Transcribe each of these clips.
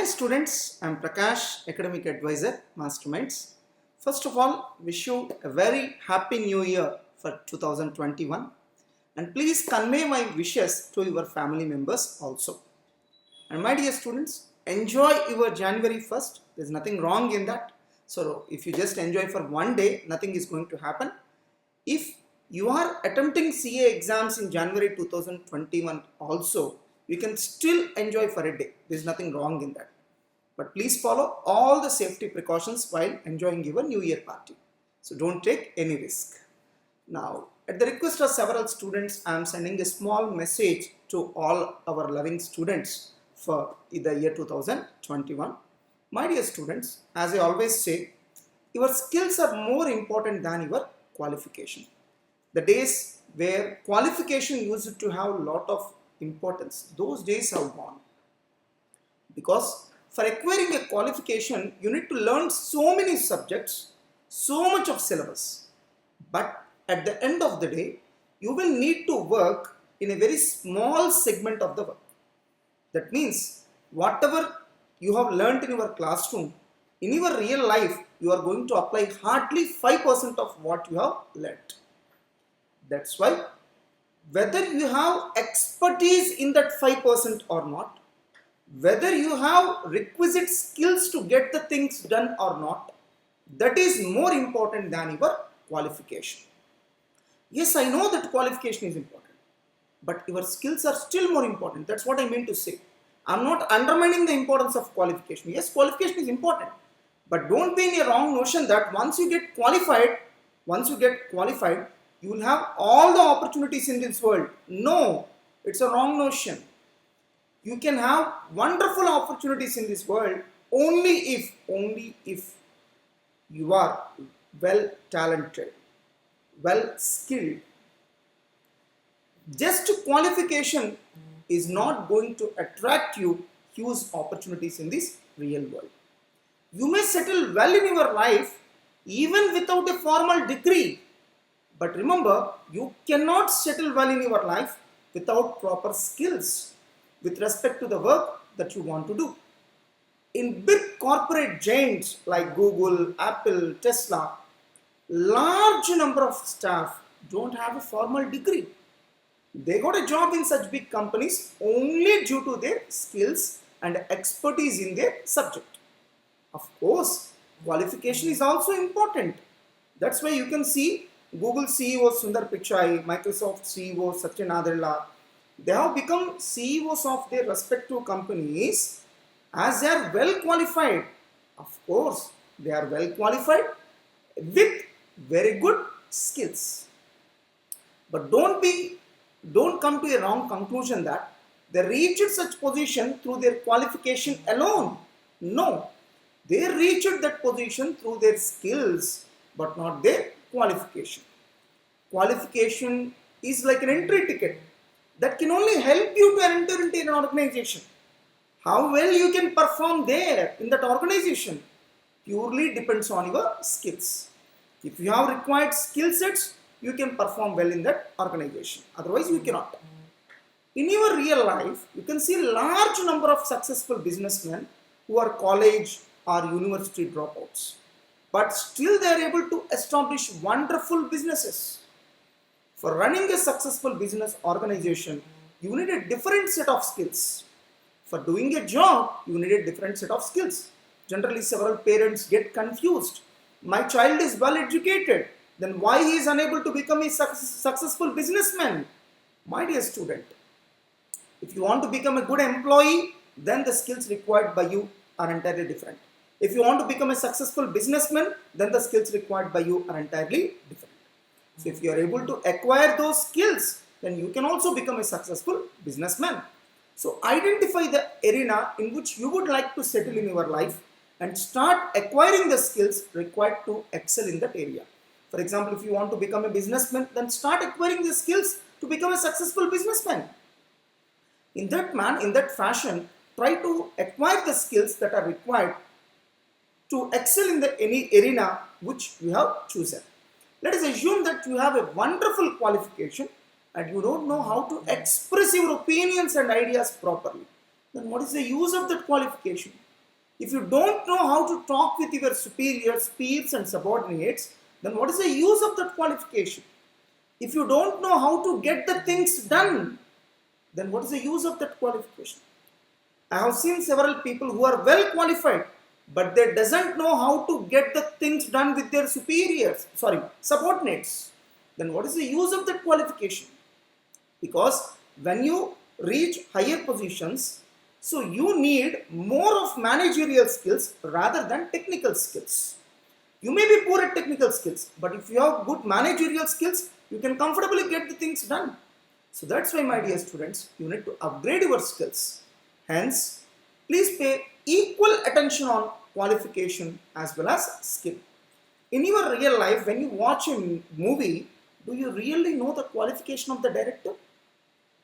students, I am Prakash, Academic Advisor, Masterminds. First of all, wish you a very happy new year for 2021 and please convey my wishes to your family members also. And my dear students, enjoy your January 1st. There's nothing wrong in that. So if you just enjoy for one day, nothing is going to happen. If you are attempting CA exams in January 2021 also, you can still enjoy for a day. There's nothing wrong in that. But please follow all the safety precautions while enjoying your New Year party. So don't take any risk. Now, at the request of several students, I am sending a small message to all our loving students for the year 2021. My dear students, as I always say, your skills are more important than your qualification. The days where qualification used to have a lot of importance, those days have gone. Because for acquiring a qualification, you need to learn so many subjects, so much of syllabus. But at the end of the day, you will need to work in a very small segment of the work. That means whatever you have learned in your classroom, in your real life, you are going to apply hardly 5% of what you have learned. That's why whether you have expertise in that 5% or not, whether you have requisite skills to get the things done or not, that is more important than your qualification. Yes, I know that qualification is important, but your skills are still more important. That's what I mean to say. I'm not undermining the importance of qualification. Yes, qualification is important, but don't be in a wrong notion that once you get qualified, you will have all the opportunities in this world. No, it's a wrong notion. You can have wonderful opportunities in this world only if you are well talented, well skilled. Just qualification is not going to attract you huge opportunities in this real world. You may settle well in your life even without a formal degree. But remember, you cannot settle well in your life without proper skills with respect to the work that you want to do. In big corporate giants like Google, Apple, Tesla, large number of staff don't have a formal degree. They got a job in such big companies only due to their skills and expertise in their subject. Of course, qualification is also important. That's why you can see Google CEO Sundar Pichai, Microsoft CEO Satya Nadella, they have become CEOs of their respective companies as they are well qualified. Of course, they are well qualified with very good skills. But don't come to a wrong conclusion that they reached such position through their qualification alone. No, they reached that position through their skills, but not their qualification. Qualification is like an entry ticket that can only help you to enter into an organization. How well you can perform there in that organization purely depends on your skills. If you have required skill sets, you can perform well in that organization. Otherwise, you cannot. In your real life, you can see a large number of successful businessmen who are college or university dropouts, but still they are able to establish wonderful businesses. For running a successful business organization, you need a different set of skills. For doing a job, you need a different set of skills. Generally, several parents get confused. My child is well educated, then why he is unable to become a successful businessman? My dear student, if you want to become a good employee, then the skills required by you are entirely different. If you want to become a successful businessman, then the skills required by you are entirely different. So if you are able to acquire those skills, then you can also become a successful businessman. So identify the arena in which you would like to settle in your life and start acquiring the skills required to excel in that area. For example, if you want to become a businessman, then start acquiring the skills to become a successful businessman. In that fashion, try to acquire the skills that are required to excel in any arena which you have chosen. Let us assume that you have a wonderful qualification and you don't know how to express your opinions and ideas properly. Then what is the use of that qualification? If you don't know how to talk with your superiors, peers and subordinates, then what is the use of that qualification? If you don't know how to get the things done, then what is the use of that qualification? I have seen several people who are well qualified, but they doesn't know how to get the things done with their subordinates. Then what is the use of that qualification? Because when you reach higher positions, so you need more of managerial skills rather than technical skills. You may be poor at technical skills, but if you have good managerial skills, you can comfortably get the things done. So that's why, my dear students, you need to upgrade your skills. Hence, please pay equal attention on qualification as well as skill. In your real life, when you watch a movie, do you really know the qualification of the director?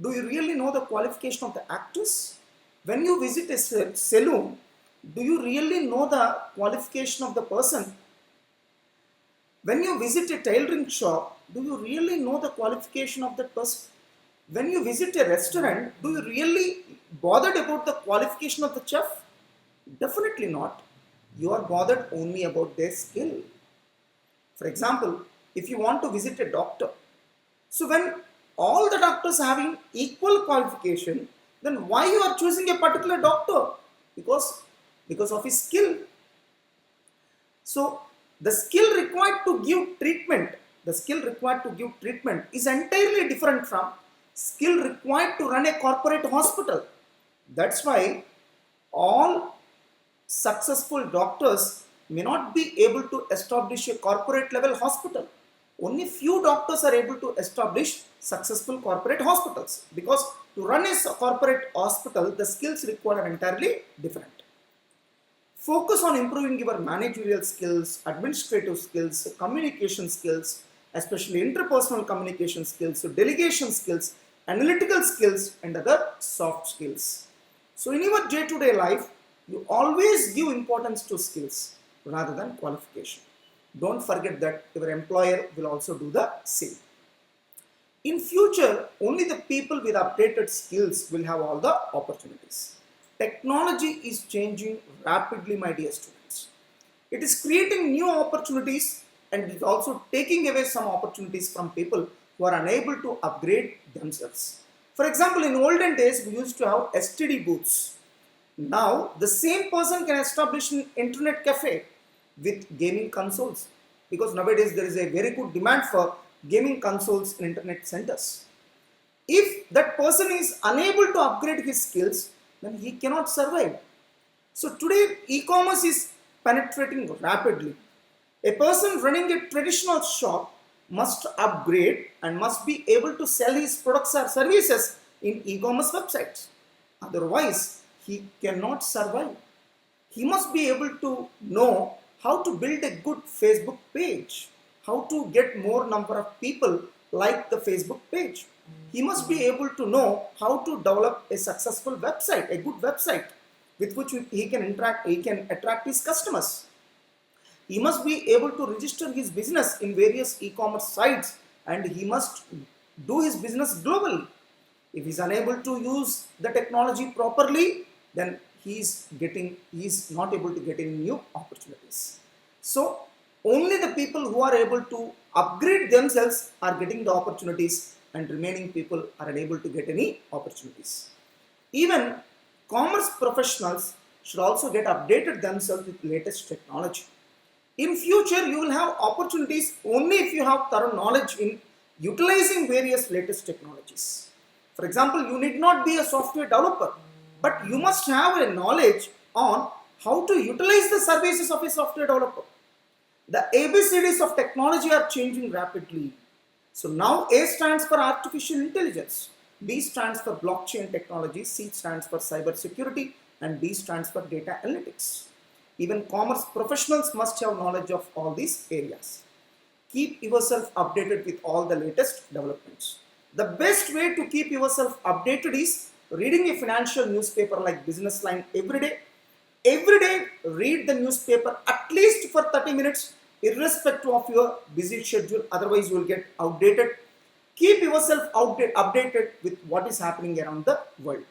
Do you really know the qualification of the actors? When you visit a saloon, do you really know the qualification of the person? When you visit a tailoring shop, do you really know the qualification of that person? When you visit a restaurant, do you really bothered about the qualification of the chef? Definitely not. You are bothered only about their skill. For example, if you want to visit a doctor, so when all the doctors having equal qualification, then why you are choosing a particular doctor? Because of his skill. So the skill required to give treatment, is entirely different from skill required to run a corporate hospital. That's why all successful doctors may not be able to establish a corporate level hospital. Only few doctors are able to establish successful corporate hospitals, because to run a corporate hospital, the skills required are entirely different. Focus on improving your managerial skills, administrative skills, communication skills, especially interpersonal communication skills, delegation skills, analytical skills, and other soft skills. So in your day-to-day life, you always give importance to skills rather than qualification. Don't forget that your employer will also do the same. In future, only the people with updated skills will have all the opportunities. Technology is changing rapidly, my dear students. It is creating new opportunities and it is also taking away some opportunities from people who are unable to upgrade themselves. For example, in olden days, we used to have STD booths. Now, the same person can establish an internet cafe with gaming consoles, because nowadays there is a very good demand for gaming consoles in internet centers. If that person is unable to upgrade his skills, then he cannot survive. So today e-commerce is penetrating rapidly. A person running a traditional shop must upgrade and must be able to sell his products or services in e-commerce websites. Otherwise, he cannot survive. He must be able to know how to build a good Facebook page, how to get more number of people like the Facebook page. He must be able to know how to develop a successful website, a good website with which he can attract his customers. He must be able to register his business in various e-commerce sites, and he must do his business globally. If he is unable to use the technology properly, then he is not able to get any new opportunities. So only the people who are able to upgrade themselves are getting the opportunities, and remaining people are unable to get any opportunities. Even commerce professionals should also get updated themselves with latest technology. In future, you will have opportunities only if you have thorough knowledge in utilizing various latest technologies. For example, you need not be a software developer, but you must have a knowledge on how to utilize the services of a software developer. The ABCDs of technology are changing rapidly. So now A stands for artificial intelligence, B stands for blockchain technology, C stands for cyber security, and D stands for data analytics. Even commerce professionals must have knowledge of all these areas. Keep yourself updated with all the latest developments. The best way to keep yourself updated is reading a financial newspaper like Business Line every day. Every day, read the newspaper at least for 30 minutes, irrespective of your busy schedule. Otherwise, you will get outdated. Keep yourself updated with what is happening around the world.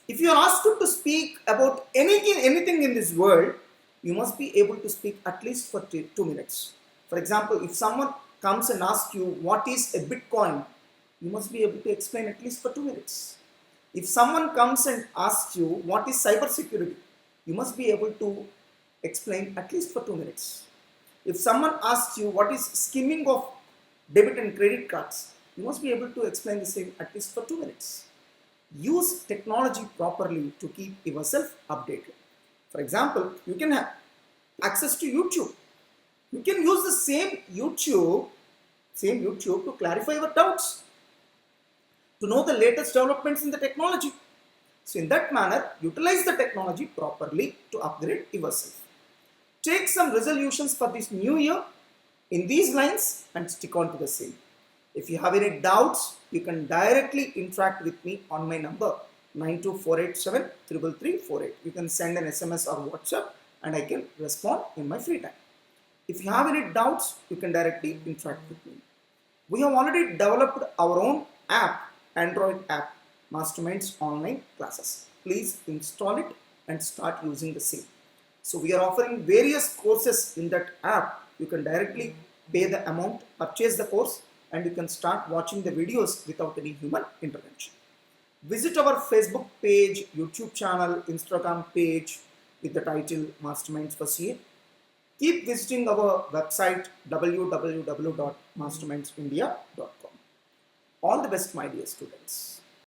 If you are asked to speak about anything in this world, you must be able to speak at least for 2 minutes. For example, if someone comes and asks you what is a Bitcoin, you must be able to explain at least for 2 minutes. If someone comes and asks you what is cybersecurity, you must be able to explain at least for 2 minutes. If someone asks you what is skimming of debit and credit cards, you must be able to explain the same at least for 2 minutes. Use technology properly to keep yourself updated. For example, you can have access to YouTube. You can use the same YouTube to clarify your doubts, to know the latest developments in the technology. So in that manner, utilize the technology properly to upgrade yourself. Take some resolutions for this new year in these lines and stick on to the same. If you have any doubts, you can directly interact with me on my number 92487 You can send an SMS or WhatsApp and I can respond in my free time. If you have any doubts, you can directly interact with me. We have already developed our own app, Android app, Masterminds online classes. Please install it and start using the same. So we are offering various courses in that app. You can directly pay the amount, purchase the course, and you can start watching the videos without any human intervention. Visit our Facebook page, YouTube channel, Instagram page with the title Masterminds for CA. Keep visiting our website www.mastermindsindia.com. All the best, my dear students.